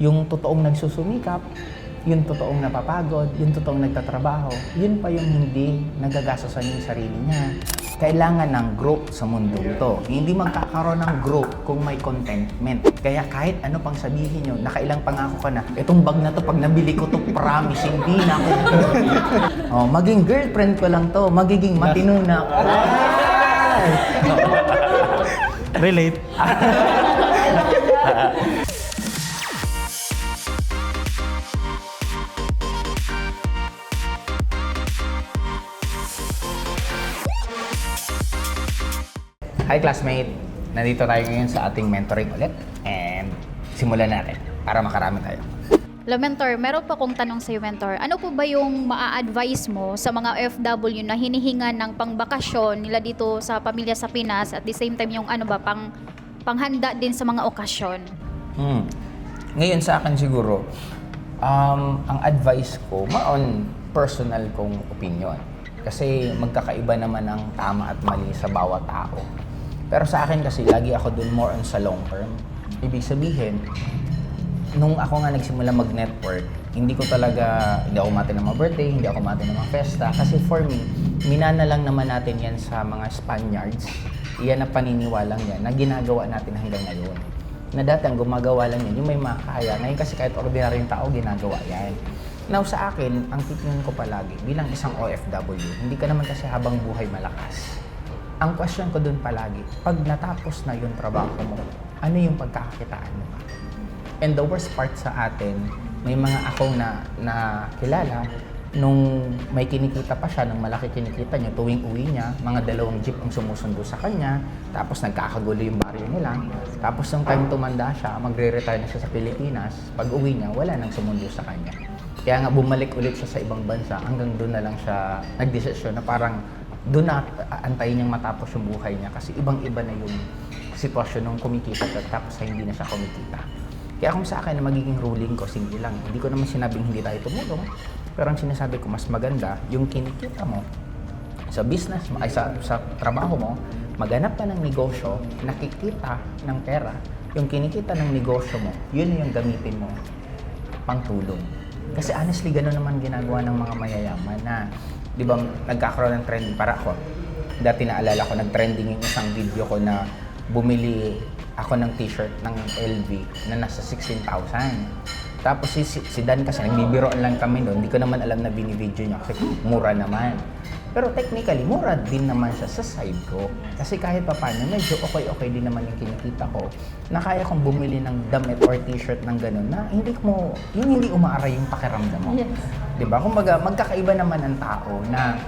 Yung totoong nagsusumikap, yung totoong napapagod, yung totoong nagtatrabaho, yun pa yung hindi nagagastosan yung sarili niya. Kailangan ng growth sa mundong to. Hindi magkakaroon ng growth kung may contentment. Kaya kahit ano pang sabihin nyo, nakailang pangako ka na, itong bag na to, pag nabili ko to, promise, hindi na ako. Oh, maging girlfriend ko lang to, magiging matino na ako. Relate. Hi classmate! Nandito tayo ngayon sa ating mentoring ulit and simulan natin para makarami tayo. Hello, mentor. Meron pa akong tanong sa iyo, mentor. Ano po ba yung maa-advise mo sa mga OFW na hinihinga ng pangbakasyon nila dito sa pamilya sa Pinas at the same time yung panghanda din sa mga okasyon? Ngayon sa akin siguro, ang advice ko, on personal kong opinion. Kasi magkakaiba naman ang tama at mali sa bawat tao. Pero sa akin kasi, lagi ako dun more on sa long term. Ibig sabihin, nung ako nga nagsimula mag-network, hindi ako umati ng mga birthday, hindi ako umati ng mga festa. Kasi for me, minana lang naman natin yan sa mga Spaniards. Iyan ang paniniwalang yan na ginagawa natin hanggang ngayon. Na dati ang gumagawa lang yan, yung may makaya. Ngayon kasi kahit ordinaryong tao, ginagawa yan. Now sa akin, ang titingin ko palagi, bilang isang OFW, hindi ka naman kasi habang buhay malakas. Ang question ko dun palagi, pag natapos na yung trabaho mo, ano yung pagkakakitaan mo? And the worst part sa atin, may mga akong na kilala, nung may kinikita pa siya, nung malaki kinikita niya, tuwing uwi niya, mga 2 jeep ang sumusundo sa kanya, tapos nagkakagulo yung baryo nila, tapos nung time tumanda siya, magre-retire na siya sa Pilipinas, pag uwi niya, wala nang sumundo sa kanya. Kaya nga bumalik ulit siya sa ibang bansa, hanggang doon na lang siya nagdesisyon na parang doon na antayin niyang matapos yung buhay niya kasi ibang-iba na yung sitwasyon nung kumikita siya tapos hindi na siya kumikita. Kaya kung sa akin na magiging ruling ko, simple lang. Hindi ko naman sinabing hindi tayo tumulong, pero ang sinasabi ko mas maganda yung kinikita mo sa business mo, ay sa trabaho mo, maghanap ka ng negosyo, nakikita ng pera, yung kinikita ng negosyo mo, yun yung gamitin mo pang tulong. Kasi honestly, gano'n naman ginagawa ng mga mayayaman na, di ba, nagkakaroon ng trending. Para ako, dati naalala ko, nag-trending yung isang video ko na bumili ako ng t-shirt ng LV na nasa 16,000. Tapos si Dan kasi, nagbibiroan lang kami doon, hindi ko naman alam na binivideo niya kasi mura naman. Pero technically, mura din naman siya sa side ko. Kasi kahit pa paano, medyo okay din naman yung kinikita ko na kaya kong bumili ng damit or t-shirt ng gano'n na hindi umaaray yung pakiramdam mo. Yes. Diba? Kumbaga, magkakaiba naman ang tao na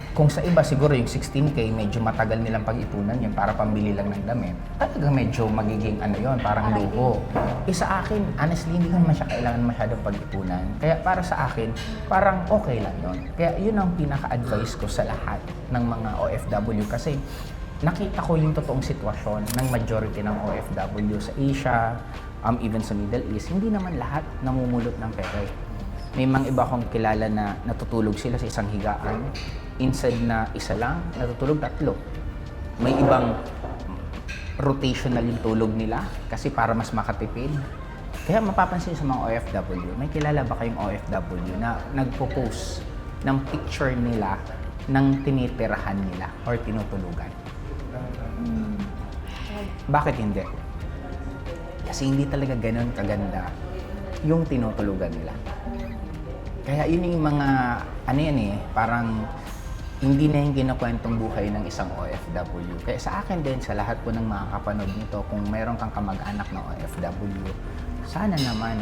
kung sa iba siguro yung 16K, medyo matagal nilang pag-ipunan yun para pambili lang ng damit. Talagang medyo magiging parang luho. Sa akin, honestly, hindi ko naman siya kailangan masyadong pag-ipunan. Kaya para sa akin, parang okay lang yun. Kaya yun ang pinaka-advice ko sa lahat ng mga OFW kasi nakita ko yung totoong sitwasyon ng majority ng OFW sa Asia, even sa Middle East. Hindi naman lahat namumulot ng pera. May mga iba akong kilala na natutulog sila sa isang higaan. Instead na isa lang, natutulog 3. May ibang rotational yung tulog nila kasi para mas makatipid. Kaya mapapansin sa mga OFW, may kilala ba kayong OFW na nagpo-post ng picture nila ng tinitirahan nila or tinutulugan? Bakit hindi? Kasi hindi talaga ganun kaganda yung tinutulugan nila. Kaya yun yung mga, parang hindi na yung kinukwentong buhay ng isang OFW. Kaya sa akin din, sa lahat po ng makakapanood nito, kung mayroon kang kamag-anak na OFW, sana naman,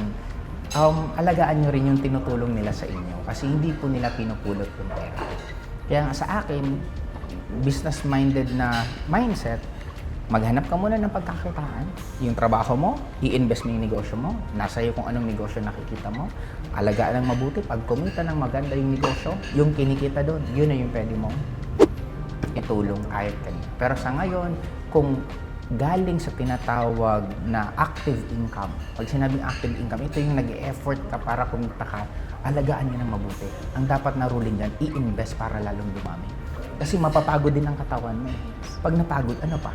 alagaan nyo rin yung tinutulong nila sa inyo. Kasi hindi po nila pinupulot yung pera. Kaya sa akin, business-minded na mindset, maghanap ka muna ng pagkakitaan. Yung trabaho mo, i-invest mo yung negosyo mo. Nasa iyo kung anong negosyo nakikita mo. Alagaan ng mabuti. Pag kumita ng maganda yung negosyo, yung kinikita doon, yun na yung pwede mo itulong kahit kanina. Pero sa ngayon, kung galing sa tinatawag na active income, pag sinabing active income, ito yung nag-e-effort ka para kumita ka, alagaan nyo ng mabuti. Ang dapat na ruling dyan, i-invest para lalong dumami. Kasi mapapagod din ang katawan mo. Pag napagod, ano pa?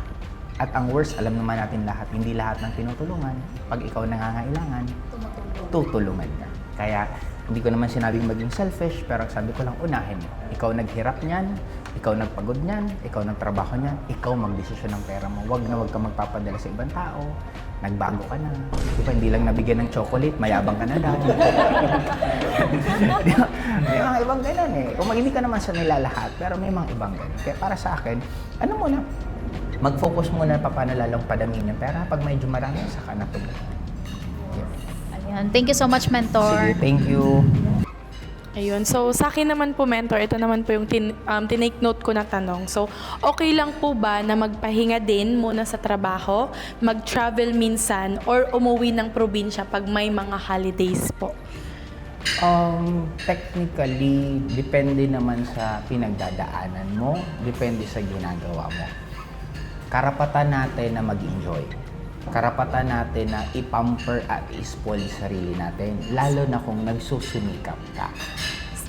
At ang worst, alam naman natin lahat, hindi lahat ng tinutulungan, pag ikaw nangangailangan, magtutulungan ka. Kaya hindi ko naman sinabing maging selfish, pero sabi ko lang unahin mo. Ikaw naghirap niyan, ikaw nagpagod niyan, ikaw nagtrabaho niyan, ikaw magdesisyon ng pera mo. Wag ka magpapadala sa ibang tao. Nagbago ka na. Di ba, hindi lang nabigyan ng chocolate, mayabang ka na daw. Di ba? May mga ibang ganun eh. Kung hindi ka naman sa nila lahat, pero may mga ibang ganun. Kaya para sa akin, ano muna, mag-focus muna paano lalong padamihin yung pera. Pag medyo marami, saka na tumulong. Ayan. Thank you so much, Mentor. Sige, thank you. Ayun. So, sa akin naman po, mentor, ito naman po yung tinake note ko na tanong. So, okay lang po ba na magpahinga din muna sa trabaho, mag-travel minsan, or umuwi ng probinsya pag may mga holidays po? Technically, depende naman sa pinagdadaanan mo, depende sa ginagawa mo. Karapatan natin na mag-enjoy. Karapatan natin na ipamper at i-spoil sarili natin, lalo na kung nagsusumikap ka.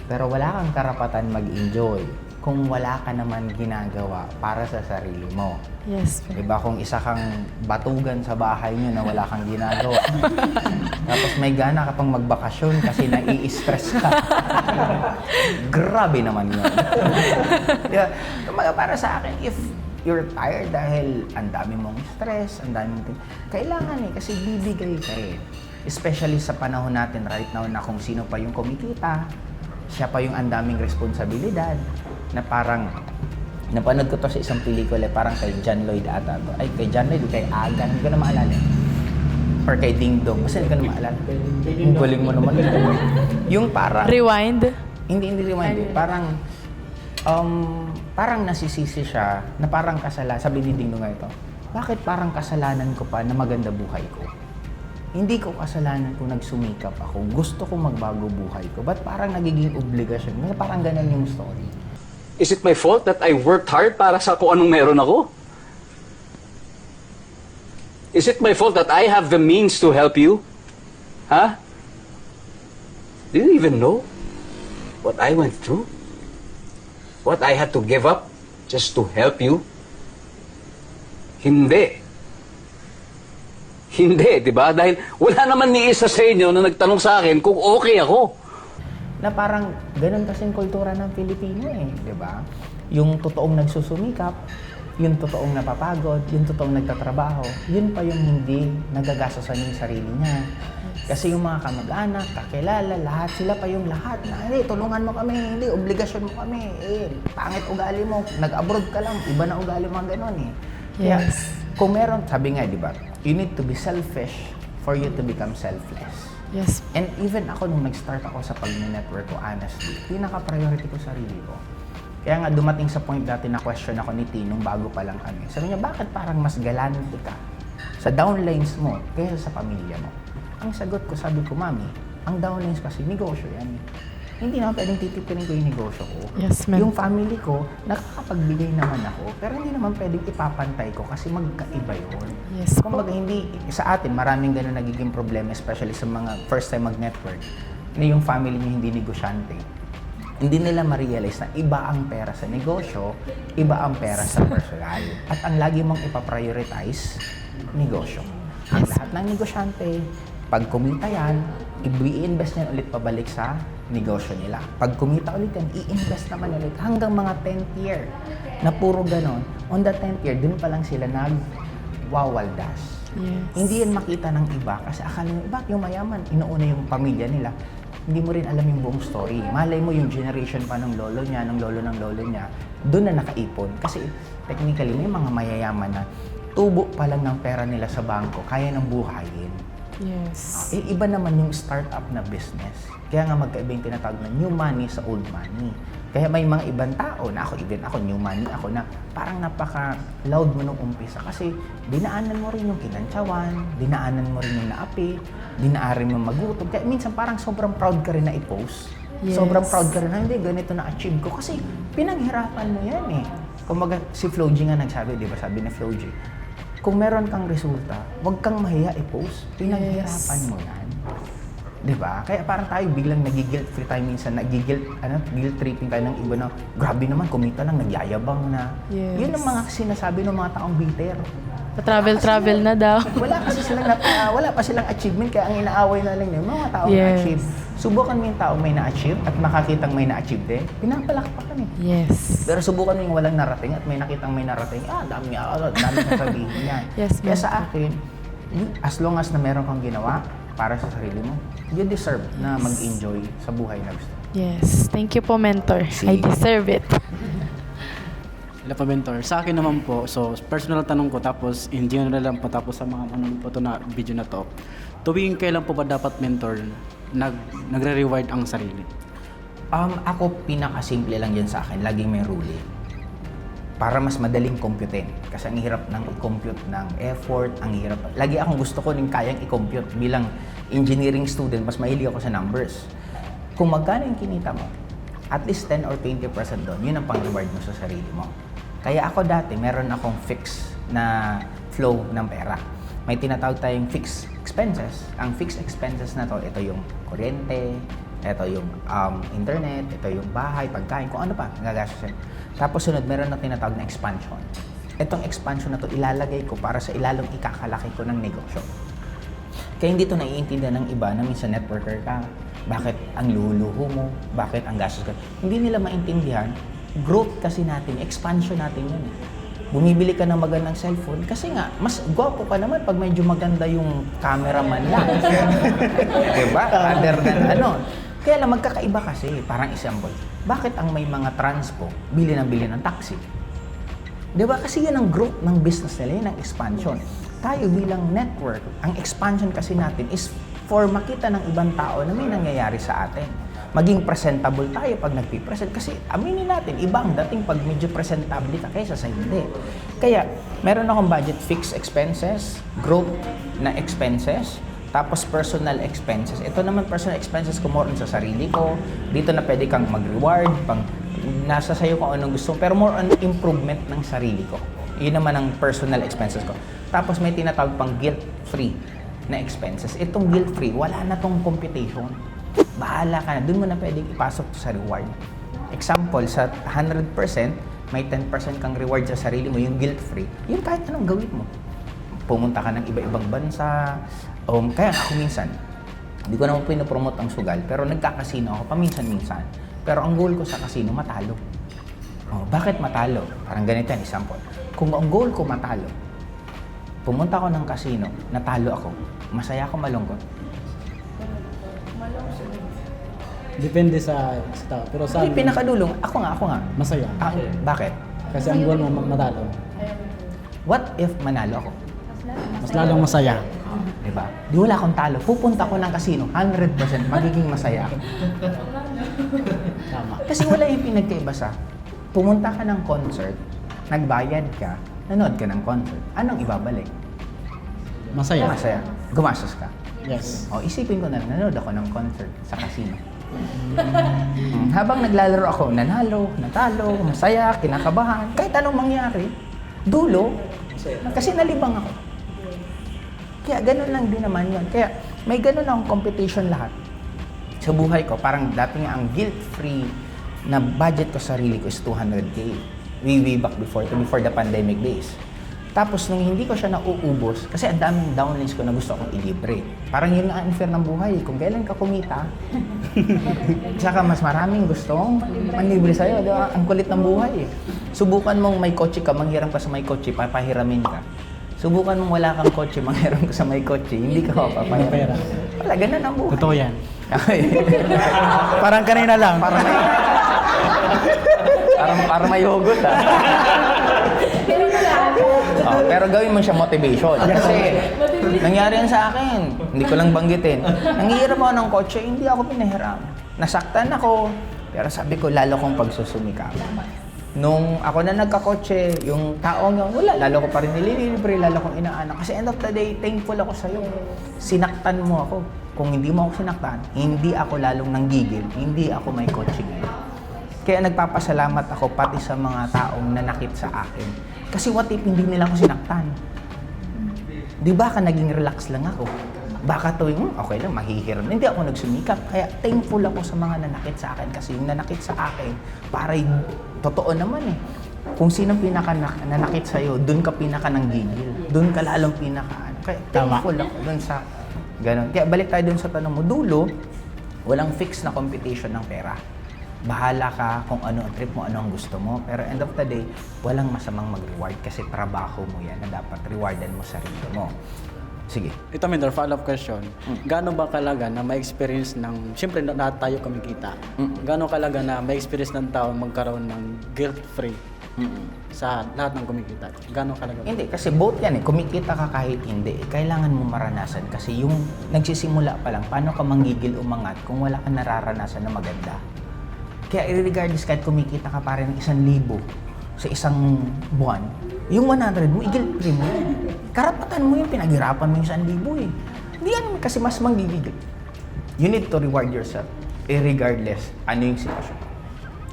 Pero wala kang karapatan mag-enjoy kung wala ka naman ginagawa para sa sarili mo. Yes. Diba kung isa kang batugan sa bahay nyo na wala kang ginagawa, tapos may gana ka pang magbakasyon kasi nai-stress ka. Grabe naman yun. Diba? Para sa akin, if you're tired dahil ang dami mong stress, ang dami mong kailangan kasi bibigay ka eh. Especially sa panahon natin right now na kung sino pa yung kumikita, siya pa yung ang daming responsibilidad na parang napanood ko to sa isang pelikula, parang kay John Lloyd ata to. Ay, kay John Lloyd, kay Aga, hindi ko na maalala. Or kay Ding Dong, basta hindi ko na maalala. Yung galing mo naman. Yung parang... Rewind? Hindi rewind eh. Parang nasisisi siya na parang kasalanan. Sabi ni Ding Dong ito, bakit parang kasalanan ko pa na maganda buhay ko? Hindi ko kasalanan kung nagsumikap ako. Gusto ko magbago buhay ko. Ba't parang nagiging obligasyon? Parang ganun yung story. Is it my fault that I worked hard para sa kung anong meron ako? Is it my fault that I have the means to help you? Huh? Do you even know what I went through? What I had to give up just to help you? Hindi. Hindi, di ba? Dahil wala naman ni isa sa inyo na nagtanong sa akin kung okay ako. Na parang ganun kasing kultura ng Pilipino eh, di ba? Yung totoong nagsusumikap, yung totoong napapagod, yung totoong nagtatrabaho, yun pa yung hindi nagagastosan yung sarili niya. Kasi yung mga kamag-anak, kakilala, lahat, sila pa yung lahat na, hindi, tulungan mo kami, hindi, obligasyon mo kami, pangit ugali mo, nag-abroad ka lang, iba na ugali mo, gano'n eh. Kaya, kung meron, sabi nga, di ba, you need to be selfish for you to become selfless. Yes. And even ako, nung nag-start ako sa pag-network ko, honestly, pinaka-priority ko sarili ko. Kaya nga, dumating sa point dati na question ako ni Tinong bago pa lang kami. Sabi niya, bakit parang mas galante ka sa downlines mo kaysa sa pamilya mo? Ang sagot ko, sabi ko, Mami, ang downlines kasi negosyo yan. Hindi naman pwedeng titipirin ko yung negosyo ko. Yes, ma'am. Yung family ko, nakakapagbigay naman ako, pero hindi naman pwedeng ipapantay ko kasi magkaiba yun. Yes po. Kumbaga, hindi, sa atin, maraming ganun nagiging problema, especially sa mga first time mag-network, na yung family niyo hindi negosyante. Hindi nila ma-realize na iba ang pera sa negosyo, iba ang pera sa personal. At ang lagi mong ipaprioritize, negosyo. Ang lahat ng negosyante, pag kumita yan, i-invest niyan ulit pabalik sa negosyo nila. Pag kumita ulit yan, i-invest naman ulit hanggang mga 10th year na puro ganon. On the 10th year, dun pa lang sila nag-wawaldas. Yes. Hindi yan makita ng iba kasi akala nyo, bakit yung mayaman, inuuna yung pamilya nila. Hindi mo rin alam yung buong story. Malay mo yung generation pa ng lolo niya, ng lolo niya, doon na nakaipon. Kasi technically, may mga mayayaman na tubo pa lang ng pera nila sa bangko, kaya nang buhayin. Yes. Iba naman yung startup na business. Kaya nga magkaiba yung tinatawag na new money sa old money. Kaya may mga ibang tao na ako, even ako, new money ako na parang napaka-loud mo nung umpisa kasi dinaanan mo rin yung kinantsawan, dinaanan mo rin yung naapi, dinaanan mo magutom. Kaya minsan parang sobrang proud ka rin na i-post. Yes. Sobrang proud ka rin na hindi, ganito na-achieve ko kasi pinaghirapan mo yan eh. Kumbaga si Flo G nga nagsabi, di ba sabi ni Flo G, kung meron kang resulta, huwag kang mahiya i-post. Pinaghirapan mo yan. Diba? Kaya parang tayo biglang nagigilty free time minsan, guilt tripping tayo ng iba na, grabe naman, kumita lang, nagyayabang na. Yes. Yun ang mga sinasabi ng mga taong bitter. Pa-travel na daw. Wala pa silang achievement, kaya ang inaaway na lang yung mga tao Yes. na-achieve. Subukan mo yung tao may na-achieve at makakitang may na-achieve din, pinapalakpakan eh. Yes. Pero subukan mo yung walang narating at may nakitang may narating, dami sasabihin niya. Yes, Kaya ma'am. sa akin, as long as na meron kang ginawa para sa sarili mo, you deserve na mag-enjoy sa buhay na gusto. Yes. Thank you po, mentor. I Sige. deserve it. Wala pa mentor. Sa akin naman po, so personal tanong ko tapos in general lang po tapos sa mga manonood po to na video na to. Tuwing kailan po ba dapat mentor nagre-reward ang sarili? Ako, pinakasimple lang yan sa akin, laging may ruling. Para mas madaling computein. Kasi ang hirap ng i-compute ng effort, ang hirap. Lagi akong gusto ko ng kayang i-compute. Bilang engineering student, mas mahilig ako sa numbers. Kung magkano yung kinita mo, at least 10 or 20% doon, yun ang pang-reward mo sa sarili mo. Kaya ako dati, meron akong fixed na flow ng pera. May tinatawag tayong fixed expenses. Ang fixed expenses na to, ito yung kuryente, ito yung internet, ito yung bahay, pagkain, kung ano pa, nagagastos yan. Tapos sunod, meron na tinatawag na expansion. Itong expansion na to, ilalagay ko para sa ilalong ikakalaki ko ng negosyo. Kaya hindi to naiintindihan ng iba na minsan networker ka, bakit ang luluho mo, bakit ang gastos ka. Hindi nila maintindihan, growth kasi natin, expansion natin yun. Bumibili ka ng magandang cellphone kasi nga, mas gwapo ka naman pag medyo maganda yung cameraman lang. Diba? Other than ano. Kaya lang magkakaiba kasi, parang example, bakit ang may mga transpo, bili ng taxi? Diba? Kasi yan ang growth ng business nila, yun ang expansion. Tayo bilang network, ang expansion kasi natin is for makita ng ibang tao na may nangyayari sa atin. Maging presentable tayo pag nagpipresent. Kasi aminin natin, iba ang dating pag medyo presentable ka kaysa sa hindi. Kaya, meron akong budget fixed expenses, growth na expenses, tapos personal expenses. Ito naman personal expenses ko more on sa sarili ko. Dito na pwede kang mag-reward, nasa sayo kung anong gusto mo, pero more on improvement ng sarili ko. Yun naman ang personal expenses ko. Tapos may tinatawag pang guilt-free na expenses. Itong guilt-free, wala na tong computation. Bahala ka na. Doon mo na pwedeng ipasok sa reward. Example, sa 100%, may 10% kang reward sa sarili mo, yung guilt-free. Yung kahit anong gawin mo. Pumunta ka ng iba-ibang bansa. Kaya ako minsan, hindi ko naman pinopromote ang sugal, pero nagkakasino ako paminsan-minsan. Pero ang goal ko sa casino, matalo. Bakit matalo? Parang ganito yan, example. Kung ang goal ko matalo, pumunta ako ng casino, natalo ako, masaya ako, malungkot. Depende sa tao. Pero sa Hindi, pinakadulong, ako nga. masaya. Bakit? Kasi ang goal mo matalo. What if manalo ako? Mas lalong masaya. Diba? Di wala akong talo. Pupunta ko ng casino, 100% magiging masaya ako. Tama. Kasi wala yung pinagkaiba sa pumunta ka ng concert, nagbayad ka, nanood ka ng concert. Anong ibabalik? Masaya. Masaya. Gumastos ka. Yes. Isipin ko na nanood ako ng concert sa casino. Habang naglalaro ako, nanalo, natalo, masaya, kinakabahan, kahit anong mangyari, dulo, kasi nalibang ako. Kaya ganun lang din naman yun. Kaya may ganun akong competition lahat sa buhay ko. Parang dati nga ang guilt-free na budget ko sa sarili ko is 200K. Way back before the pandemic days. Tapos nung hindi ko siya nauubos, kasi ang daming downlines ko na gusto akong ilibre. Parang yun nga unfair ng buhay. Kung kailan ka kumita, saka mas maraming gustong manlibre sa'yo. Diba? Ang kulit ng buhay eh. Subukan mong may kotse ka, manghiram ka sa may kotse, papahiramin ka. Subukan mong wala kang kotse, manghiram ka sa may kotse, hindi ka papahiram. Wala, ganun ang buhay. Totoo yan. Okay. Parang kanina lang. Parang may hugot pero gawin mo siya motivation. Kasi nangyari yan sa akin. Hindi ko lang banggitin. Nangihiram ako ng kotse, hindi ako pinahiram. Nasaktan ako. Pero sabi ko, lalo kong pagsusumikap. Nung ako na nagkakotse, yung tao nga, wala. Lalo ko pa rin nililibre, lalo kong inaanak. Kasi end of the day, thankful ako sa'yo. Sinaktan mo ako. Kung hindi mo ako sinaktan, hindi ako lalong nanggigil. Hindi ako may kotse ngayon. Kaya nagpapasalamat ako pati sa mga taong nanakit sa akin. Kasi what if hindi nila ako sinaktan? Di ba ka naging relax lang ako? Baka tuwing, okay lang, mahihiram. Hindi ako nagsumikap. Kaya thankful ako sa mga nanakit sa akin. Kasi yung nanakit sa akin, para totoo naman eh. kung sinong nanakit sa'yo, dun ka pinaka nanggigil. Dun ka lalong pinaka, kaya thankful ako dun sa ganun. Kaya balik tayo dun sa tanong mo, dulo, walang fixed na competition ng pera. Bahala ka kung ano ang trip mo, ano ang gusto mo. Pero end of the day, walang masamang mag-reward kasi trabaho mo yan na dapat rewardan mo sarili mo. Sige. Ito, mentor, follow-up question. Gaano ba kalaga na ma-experience ng, siyempre lahat tayo kumikita. Gaano kalaga na ma-experience ng tao magkaroon ng guilt-free sa lahat ng kumikita? Gaano kalaga ba? Hindi, kasi both yan eh. Kumikita ka kahit hindi. Kailangan mo maranasan kasi yung nagsisimula pa lang, paano ka manggigil umangat kung wala kang nararanasan na maganda? Kaya regardless kahit kumikita ka pa rin ng 1,000 sa isang buwan, yung 100 mo, i-guilt-free mo yan. Karapatan mo yung pinaghirapan mo yung 1,000 eh. Hindi yan kasi mas manggigigil. You need to reward yourself, regardless ano yung sitwasyon.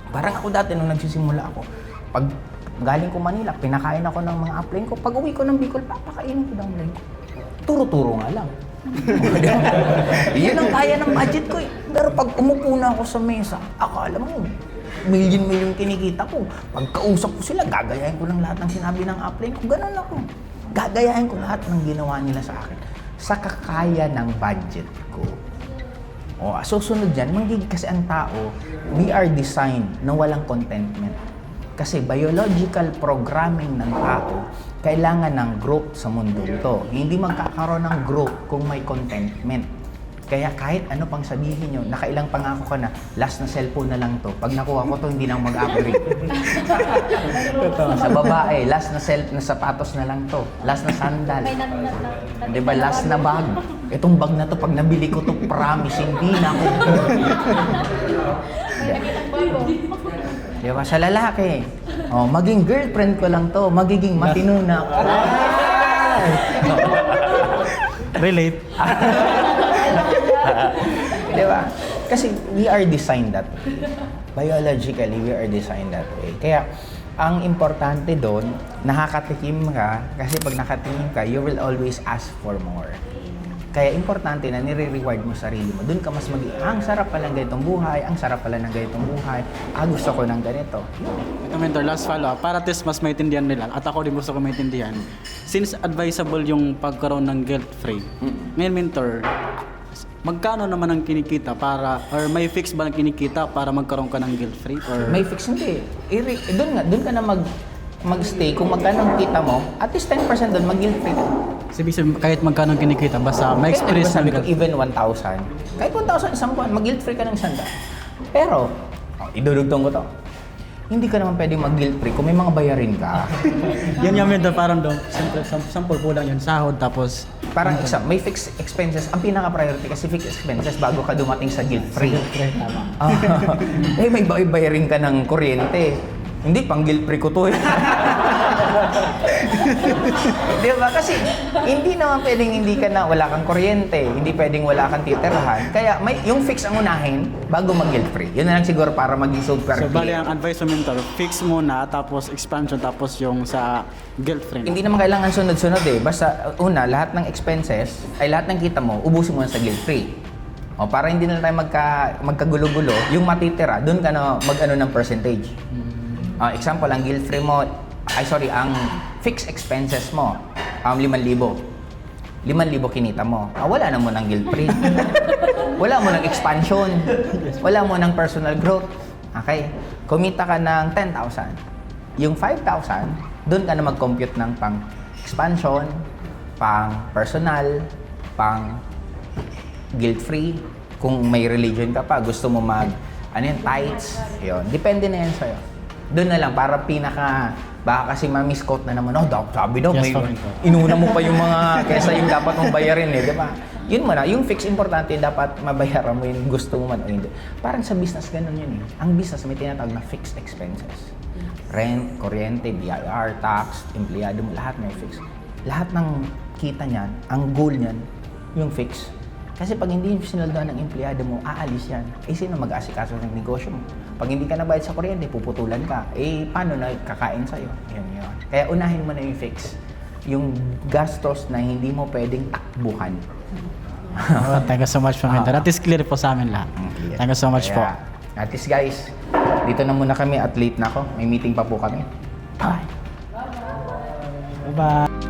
Parang ako dati nung nagsisimula ako, pag galing ko Manila, pinakain ako ng mga upline ko. Pag uwi ko ng Bicol, papakainin ko ng upline ko. Turo-turo nga lang. Yun ang kaya ng budget ko eh. Pero pag umupo na ako sa mesa, akala mo, million kinikita ko. Pagkausap ko sila, gagayahin ko lang lahat ng sinabi ng upline ko. Ganun ako. Gagayahin ko lahat ng ginawa nila sa akin. Sa kakaya ng budget ko. O, susunod dyan, kasi ang tao, we are designed na walang contentment. Kasi biological programming ng tao, kailangan ng growth sa mundo ito. Hindi magkakaroon ng growth kung may contentment. Kaya kahit ano pang sabihin nyo, nakailang pangako ka na, last na cellphone na lang to. Pag nakuha ko to, hindi na mag-upgrade. Sa babae, last na sapatos na lang to. Last na sandal. Diba, last na bag. Itong bag na to, pag nabili ko to, promise, hindi na ako. Diba, sa lalaki, maging girlfriend ko lang to, magiging matino na ako. Relate. Diba? Kasi we are designed that way. Biologically, we are designed that way. Kaya, ang importante doon, nakakatikim ka, kasi pag nakatikim ka, you will always ask for more. Kaya importante na nire-reward mo sarili mo. Doon ka mas ang sarap pala ng ganitong buhay, ang sarap pala ng ganitong buhay, gusto ko ng ganito. Ito, mentor, last follow-up. Para at least mas maintindihan nila, at ako din gusto ko maintindihan. Since advisable yung pagkaroon ng guilt-free, ngayon, mentor, magkano naman ang kinikita para, or may fix ba ang kinikita para magkaroon ka ng guilt-free? Or May fix hindi. Doon ka na mag-stay. Kung magkano ang kita mo, at least 10% doon, mag-guilt-free ka. sabihin, kahit magkano ang kinikita, basta may experience sabi na ko, even 1,000. Kahit 1,000 isang buwan, mag-guilt-free ka ng 100. Pero, idudugtong ko to. Hindi ka naman pwedeng mag-guilt-free kung may mga bayarin ka. yan yung mentor, parang doon, sample kulang yun, sahod, tapos Parang may fixed expenses. Ang pinaka-priority kasi fixed expenses bago ka dumating sa guilt-free. tama. May bayarin ka ng kuryente. Hindi, pang guilt-free ko to eh. Di ba? Kasi hindi naman pwedeng hindi ka na wala kang kuryente, hindi pwedeng wala kang titirahan. Kaya yung fix ang unahin bago mag-guilt-free. Yun na lang siguro para maging super So, bali ang advice mo, mentor, fix muna, tapos expansion, tapos yung sa guilt-free. Hindi naman kailangan sunod-sunod eh. Basta una, lahat ng expenses, ay lahat ng kita mo, ubusin mo na sa guilt-free. O, para hindi na tayo magkagulo-gulo, yung matitira, doon ka na mag-ano ng percentage. Example, ang guilt-free mo, ang fixed expenses mo, 5,000. 5,000 kinita mo. Wala na mo ng guilt-free. Wala mo ng expansion. Wala mo ng personal growth. Okay? Kumita ka ng 10,000. Yung 5,000, doon ka na mag-compute ng pang expansion, pang personal, pang guilt-free. Kung may religion ka pa, gusto mo tithes, yun. Depende na yan sa'yo. Doon na lang, para baka kasi ma-misquote na naman, sabi daw, Yes, may sorry. inuna mo pa yung mga, kesa yung dapat mong bayarin di ba? Yun mo na, yung fix importante, dapat mabayaran mo yung gusto mo man o hindi. Parang sa business, ganun yun eh. Ang business, may tinatawag na fixed expenses. Rent, kuryente, BIR, tax, empleyado mo, lahat may fix. Lahat ng kita niyan, ang goal niyan, yung fix. Kasi pag hindi sinaldoan ng empleyado mo, aalis yan. Sino mag-aasikaso ng negosyo mo? Pag hindi ka nabayad sa kuryente, puputulan ka. Paano na kakain sa'yo? Yun. Kaya unahin mo na yung fix. Yung gastos na hindi mo pwedeng takbuhan. Thank you so much po, mentor. At least clear po sa amin lahat. Thank you so much po. At least guys, dito na muna kami at late na ako. May meeting pa po kami. Bye. Bye-bye.